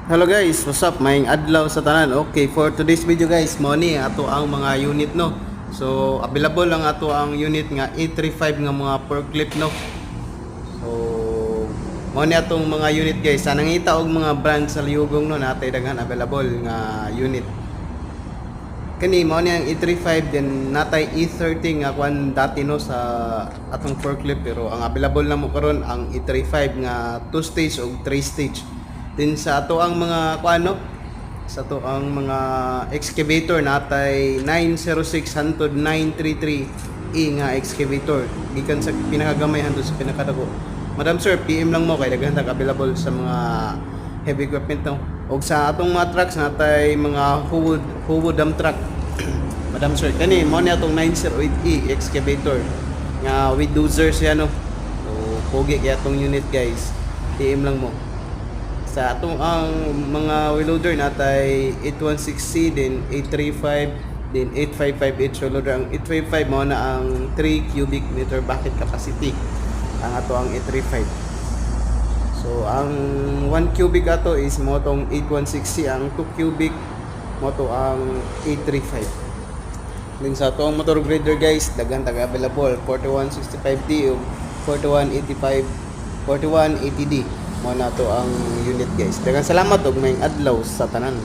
Hello guys, what's up? Maayong adlaw sa tanan. Okay, for today's video guys, mo ni ato ang mga unit no. So, available lang ato ang unit nga 835 nga mga forklift no. So, mo ni atong mga unit guys. Sa nangita og mga brand sa liugong no natay daghan available nga unit. Kani mo ni ang 835 then natay E30 nga kwan dati no sa atong forklift pero ang available na mo karon ang E35 nga 2 stage o 3 stage. Din sa ato ang mga kuano sa ato ang mga excavator natay 906 hangtod 933 nga excavator gikan sa pinakagamay hangtod sa pinakadako. Madam sir, PM lang mo kay daghan tag available sa mga heavy equipment no. Og sa atong mga trucks natay mga Huwood dump truck. Madam sir, kani mo ni atong 908E excavator nga with dozer siya no. So pogi kay atong unit guys. PM lang mo. Sa atong ang mga wheel loader natay 816C din 835 din 8558 wheel loader. Ang 855 mo na ang 3 cubic meter bucket capacity ang ato ang 835. So ang 1 cubic ato is mo tong 816C, ang 2 cubic mo to ang 835. Din sa atong motor grader guys daghan tag available 4165D ug 4185 4180D mo na to ang unit guys. Daghang salamat og maayong adlaw sa tanan.